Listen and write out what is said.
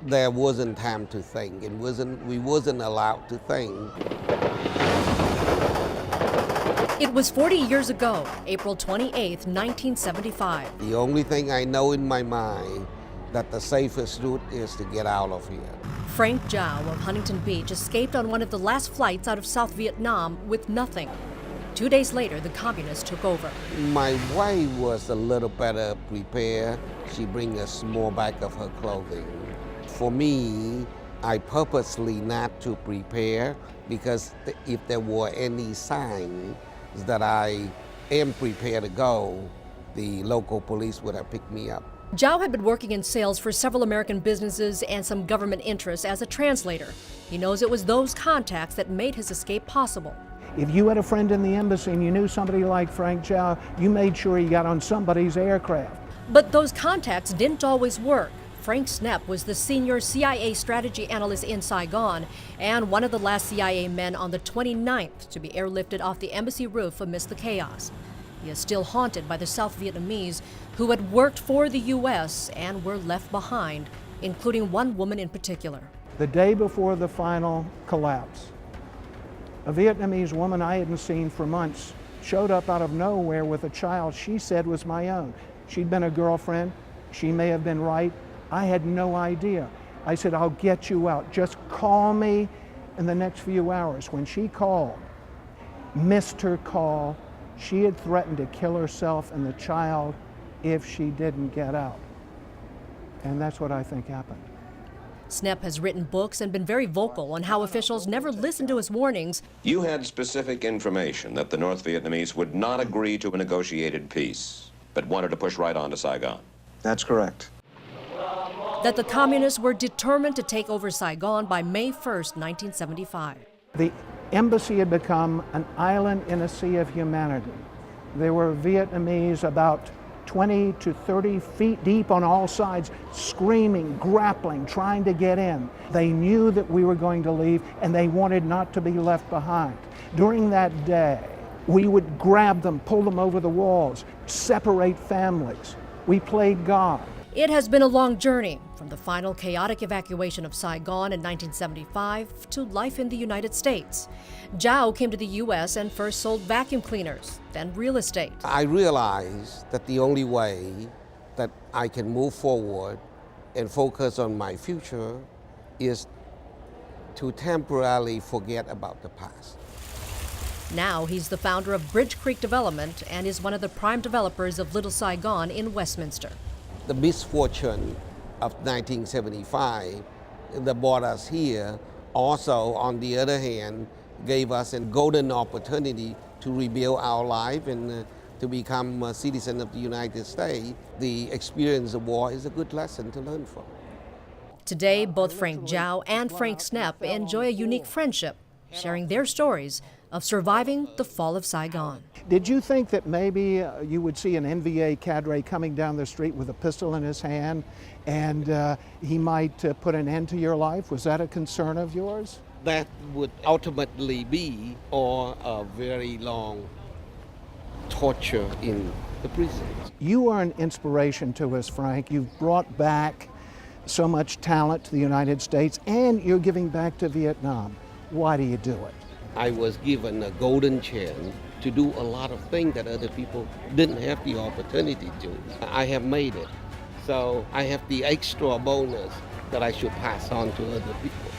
There wasn't time to think. We wasn't allowed to think. It was 40 years ago, April 28, 1975. The only thing I know in my mind that the safest route is to get out of here. Frank Zhao of Huntington Beach escaped on one of the last flights out of South Vietnam with nothing. 2 days later, the communists took over. My wife was a little better prepared. She bring a small bag of her clothing. For me, I purposely not to prepare because if there were any sign that I am prepared to go, the local police would have picked me up. Zhao had been working in sales for several American businesses and some government interests as a translator. He knows it was those contacts that made his escape possible. If you had a friend in the embassy and you knew somebody like Frank Zhao, you made sure he got on somebody's aircraft. But those contacts didn't always work. Frank Snepp was the senior CIA strategy analyst in Saigon and one of the last CIA men on the 29th to be airlifted off the embassy roof amidst the chaos. He is still haunted by the South Vietnamese who had worked for the U.S. and were left behind, including one woman in particular. The day before the final collapse, a Vietnamese woman I hadn't seen for months showed up out of nowhere with a child she said was my own. She'd been a girlfriend. She may have been right. I had no idea. I said, I'll get you out. Just call me in the next few hours. When she called, missed her call, she had threatened to kill herself and the child if she didn't get out. And that's what I think happened. Snepp has written books and been very vocal on how officials never listened to his warnings. You had specific information that the North Vietnamese would not agree to a negotiated peace, but wanted to push right on to Saigon. That's correct. That the communists were determined to take over Saigon by May 1st, 1975. The embassy had become an island in a sea of humanity. There were Vietnamese about 20 to 30 feet deep on all sides, screaming, grappling, trying to get in. They knew that we were going to leave and they wanted not to be left behind. During that day, we would grab them, pull them over the walls, separate families. We played God. It has been a long journey, from the final chaotic evacuation of Saigon in 1975 to life in the United States. Zhao came to the U.S. and first sold vacuum cleaners, then real estate. I realized that the only way that I can move forward and focus on my future is to temporarily forget about the past. Now he's the founder of Bridge Creek Development and is one of the prime developers of Little Saigon in Westminster. The misfortune of 1975 that brought us here also, on the other hand, gave us a golden opportunity to rebuild our life and to become a citizen of the United States. The experience of war is a good lesson to learn from. Today, both Frank Zhao and Frank Snepp enjoy a unique friendship, sharing their stories of surviving the fall of Saigon. Did you think that maybe you would see an NVA cadre coming down the street with a pistol in his hand and he might put an end to your life? Was that a concern of yours? That would ultimately be or a very long torture in the prisons. You are an inspiration to us, Frank. You've brought back so much talent to the United States and you're giving back to Vietnam. Why do you do it? I was given a golden chance to do a lot of things that other people didn't have the opportunity to. I have made it. So I have the extra bonus that I should pass on to other people.